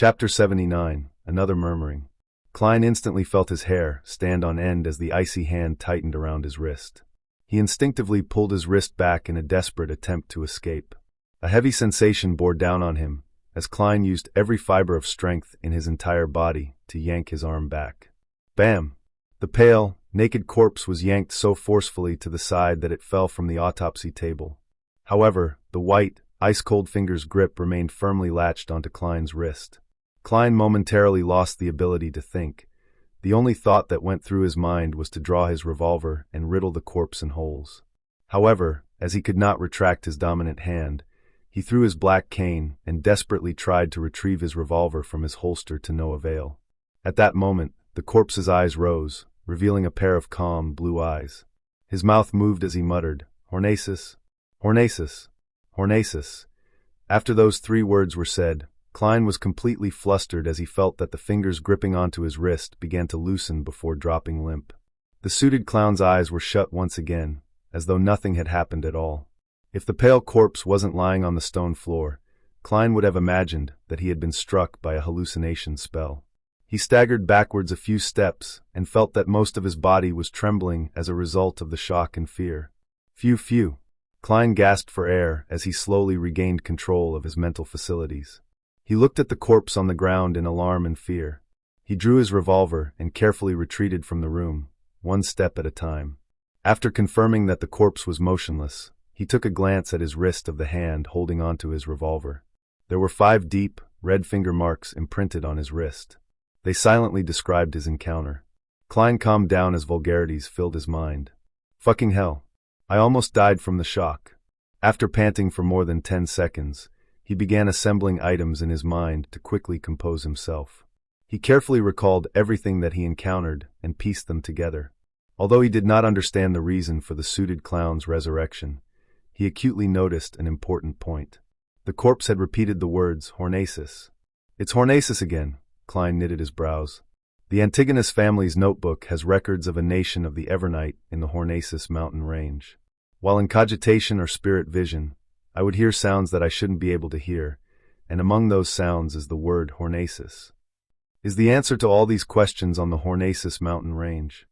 Chapter 79, Another Murmuring. Klein instantly felt his hair stand on end as the icy hand tightened around his wrist. He instinctively pulled his wrist back in a desperate attempt to escape. A heavy sensation bore down on him as Klein used every fiber of strength in his entire body to yank his arm back. Bam! The pale, naked corpse was yanked so forcefully to the side that it fell from the autopsy table. However, the white, ice-cold finger's grip remained firmly latched onto Klein's wrist. Klein momentarily lost the ability to think. The only thought that went through his mind was to draw his revolver and riddle the corpse in holes. However, as he could not retract his dominant hand, he threw his black cane and desperately tried to retrieve his revolver from his holster to no avail. At that moment, the corpse's eyes rose, revealing a pair of calm, blue eyes. His mouth moved as he muttered, "Hornacis, Hornacis, Hornacis." After those 3 words were said, Klein was completely flustered as he felt that the fingers gripping onto his wrist began to loosen before dropping limp. The suited clown's eyes were shut once again, as though nothing had happened at all. If the pale corpse wasn't lying on the stone floor, Klein would have imagined that he had been struck by a hallucination spell. He staggered backwards a few steps and felt that most of his body was trembling as a result of the shock and fear. Phew. Klein gasped for air as he slowly regained control of his mental facilities. He looked at the corpse on the ground in alarm and fear. He drew his revolver and carefully retreated from the room, one step at a time. After confirming that the corpse was motionless, he took a glance at his wrist of the hand holding onto his revolver. There were 5 deep, red finger marks imprinted on his wrist. They silently described his encounter. Klein calmed down as vulgarities filled his mind. "Fucking hell. I almost died from the shock." After panting for more than 10 seconds, he began assembling items in his mind to quickly compose himself. He carefully recalled everything that he encountered and pieced them together. Although he did not understand the reason for the suited clown's resurrection, he acutely noticed an important point. The corpse had repeated the words Hornacis. "It's Hornacis again," Klein knitted his brows. The Antigonus family's notebook has records of a nation of the Evernight in the Hornacis mountain range. While in cogitation or spirit vision, I would hear sounds that I shouldn't be able to hear, and among those sounds is the word Hornacis. Is the answer to all these questions on the Hornacis mountain range?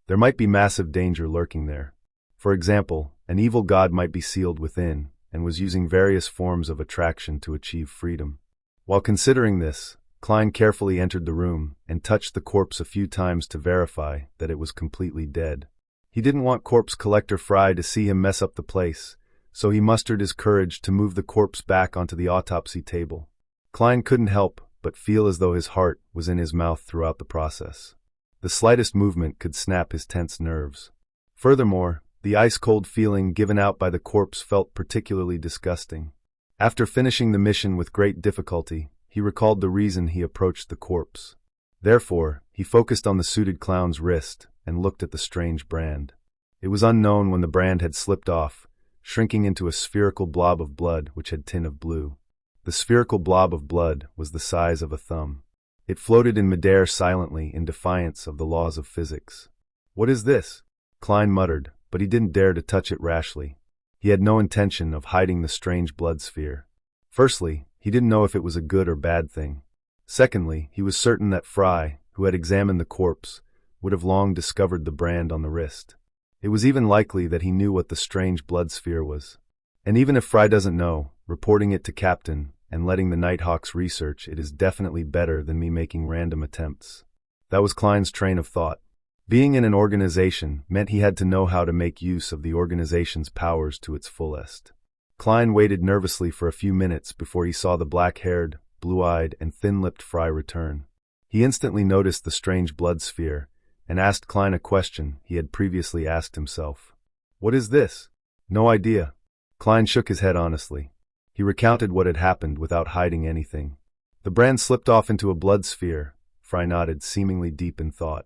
There might be massive danger lurking there. For example, an evil god might be sealed within and was using various forms of attraction to achieve freedom. While considering this, Klein carefully entered the room and touched the corpse a few times to verify that it was completely dead. He didn't want corpse collector Fry to see him mess up the place, so he mustered his courage to move the corpse back onto the autopsy table. Klein couldn't help but feel as though his heart was in his mouth throughout the process. The slightest movement could snap his tense nerves. Furthermore, the ice-cold feeling given out by the corpse felt particularly disgusting. After finishing the mission with great difficulty, he recalled the reason he approached the corpse. Therefore, he focused on the suited clown's wrist and looked at the strange brand. It was unknown when the brand had slipped off, shrinking into a spherical blob of blood which had tint of blue. The spherical blob of blood was the size of a thumb. It floated in midair silently in defiance of the laws of physics. "What is this?" Klein muttered, but he didn't dare to touch it rashly. He had no intention of hiding the strange blood sphere. Firstly, he didn't know if it was a good or bad thing. Secondly, he was certain that Fry, who had examined the corpse, would have long discovered the brand on the wrist. It was even likely that he knew what the strange blood sphere was. And even if Fry doesn't know, reporting it to Captain and letting the Nighthawks research it is definitely better than me making random attempts. That was Klein's train of thought. Being in an organization meant he had to know how to make use of the organization's powers to its fullest. Klein waited nervously for a few minutes before he saw the black-haired, blue-eyed, and thin-lipped Fry return. He instantly noticed the strange blood sphere and asked Klein a question he had previously asked himself. "What is this?" "No idea." Klein shook his head honestly. He recounted what had happened without hiding anything. "The brand slipped off into a blood sphere," Fry nodded, seemingly deep in thought.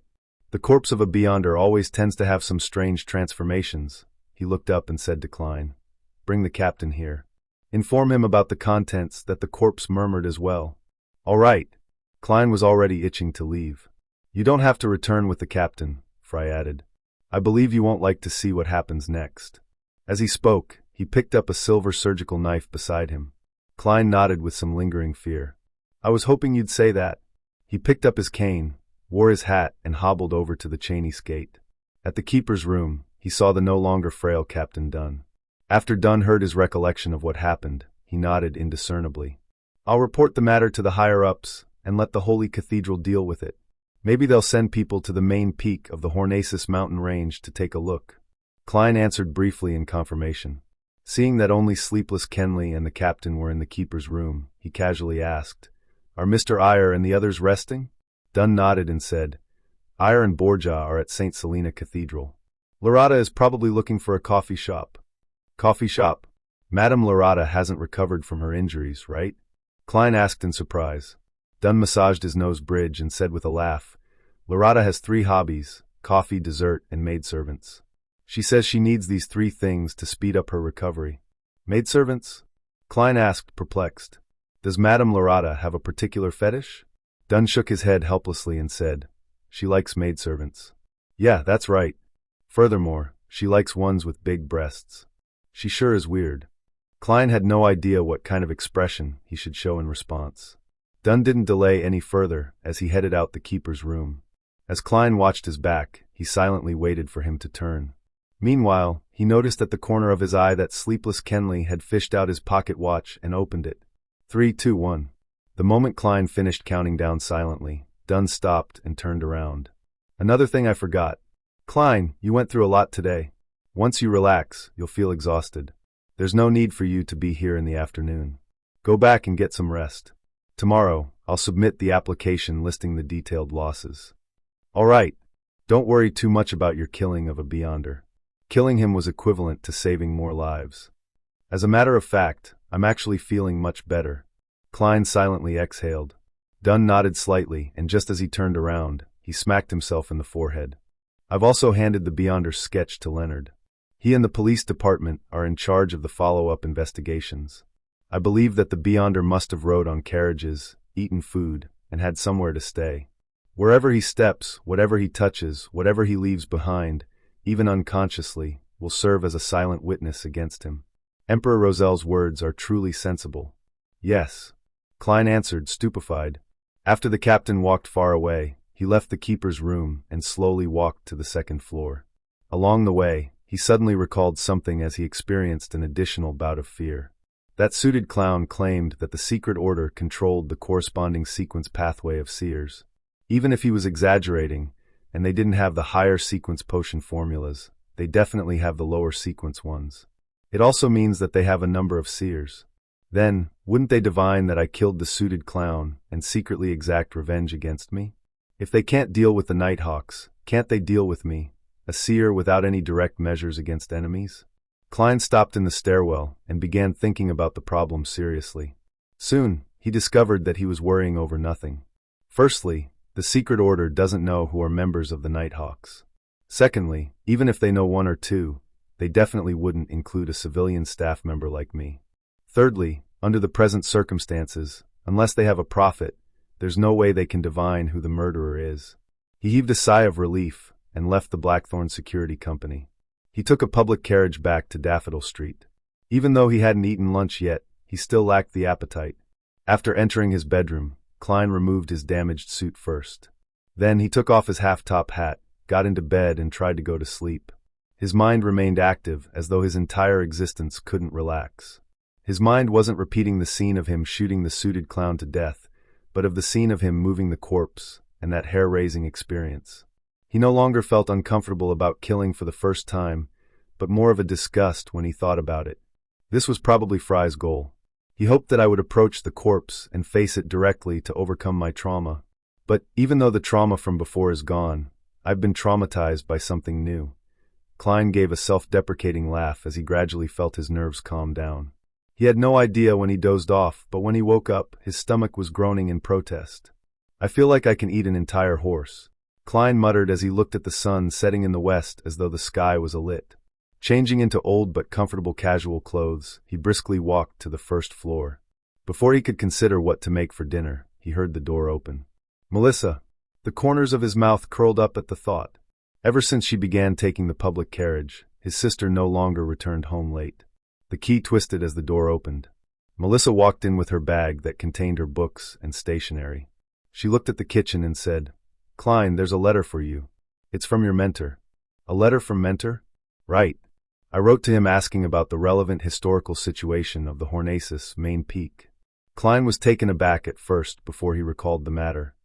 "The corpse of a Beyonder always tends to have some strange transformations." He looked up and said to Klein, "Bring the captain here. Inform him about the contents that the corpse murmured as well." "All right." Klein was already itching to leave. "You don't have to return with the captain," Fry added. "I believe you won't like to see what happens next." As he spoke, he picked up a silver surgical knife beside him. Klein nodded with some lingering fear. I was hoping you'd say that. He picked up his cane, wore his hat, and hobbled over to the Cheney's gate. At the keeper's room, he saw the no longer frail Captain Dunn. After Dunn heard his recollection of what happened, he nodded indiscernibly. I'll report the matter to the higher-ups, and let the Holy Cathedral deal with it. Maybe they'll send people to the main peak of the Hornacis mountain range to take a look. Klein answered briefly in confirmation. Seeing that only sleepless Kenley and the captain were in the keeper's room, he casually asked, Are Mr. Eyre and the others resting? Dunn nodded and said, Eyre and Borgia are at St. Selena Cathedral. Lorata is probably looking for a coffee shop. Coffee shop? Madame Lorata hasn't recovered from her injuries, right? Klein asked in surprise. Dunn massaged his nose bridge and said with a laugh, Lorata has 3 hobbies, coffee, dessert, and maidservants. She says she needs these 3 things to speed up her recovery. Maidservants? Klein asked, perplexed. Does Madame Lorata have a particular fetish? Dunn shook his head helplessly and said, She likes maidservants. Yeah, that's right. Furthermore, she likes ones with big breasts. She sure is weird. Klein had no idea what kind of expression he should show in response. Dunn didn't delay any further as he headed out the keeper's room. As Klein watched his back, he silently waited for him to turn. Meanwhile, he noticed at the corner of his eye that sleepless Kenley had fished out his pocket watch and opened it. 3, 2, 1. The moment Klein finished counting down silently, Dunn stopped and turned around. Another thing I forgot. Klein, you went through a lot today. Once you relax, you'll feel exhausted. There's no need for you to be here in the afternoon. Go back and get some rest. Tomorrow, I'll submit the application listing the detailed losses. All right. Don't worry too much about your killing of a Beyonder. Killing him was equivalent to saving more lives. As a matter of fact, I'm actually feeling much better. Klein silently exhaled. Dunn nodded slightly, and just as he turned around, he smacked himself in the forehead. I've also handed the Beyonder's sketch to Leonard. He and the police department are in charge of the follow-up investigations. I believe that the Beyonder must have rode on carriages, eaten food, and had somewhere to stay. Wherever he steps, whatever he touches, whatever he leaves behind, even unconsciously, will serve as a silent witness against him. Emperor Rosel's words are truly sensible. Yes. Klein answered, stupefied. After the captain walked far away, he left the keeper's room and slowly walked to the 2nd floor. Along the way, he suddenly recalled something as he experienced an additional bout of fear. That suited clown claimed that the secret order controlled the corresponding sequence pathway of seers. Even if he was exaggerating, and they didn't have the higher sequence potion formulas, they definitely have the lower sequence ones. It also means that they have a number of seers. Then, wouldn't they divine that I killed the suited clown and secretly exact revenge against me? If they can't deal with the Nighthawks, can't they deal with me, a seer without any direct measures against enemies? Klein stopped in the stairwell and began thinking about the problem seriously. Soon, he discovered that he was worrying over nothing. Firstly, the secret order doesn't know who are members of the Nighthawks. Secondly, even if they know 1 or 2, they definitely wouldn't include a civilian staff member like me. Thirdly, under the present circumstances, unless they have a prophet, there's no way they can divine who the murderer is. He heaved a sigh of relief and left the Blackthorn Security Company. He took a public carriage back to Daffodil Street. Even though he hadn't eaten lunch yet, he still lacked the appetite. After entering his bedroom, Klein removed his damaged suit first. Then he took off his half-top hat, got into bed, and tried to go to sleep. His mind remained active as though his entire existence couldn't relax. His mind wasn't repeating the scene of him shooting the suited clown to death, but of the scene of him moving the corpse and that hair-raising experience. He no longer felt uncomfortable about killing for the first time, but more of a disgust when he thought about it. This was probably Fry's goal. He hoped that I would approach the corpse and face it directly to overcome my trauma. But even though the trauma from before is gone, I've been traumatized by something new. Klein gave a self-deprecating laugh as he gradually felt his nerves calm down. He had no idea when he dozed off, but when he woke up, his stomach was groaning in protest. I feel like I can eat an entire horse, Klein muttered as he looked at the sun setting in the west as though the sky was alit. Changing into old but comfortable casual clothes, he briskly walked to the 1st floor. Before he could consider what to make for dinner, he heard the door open. Melissa. The corners of his mouth curled up at the thought. Ever since she began taking the public carriage, his sister no longer returned home late. The key twisted as the door opened. Melissa walked in with her bag that contained her books and stationery. She looked at the kitchen and said, "Klein, there's a letter for you. It's from your mentor." "A letter from mentor?" "Right. I wrote to him asking about the relevant historical situation of the Hornacis main peak." Klein was taken aback at first before he recalled the matter.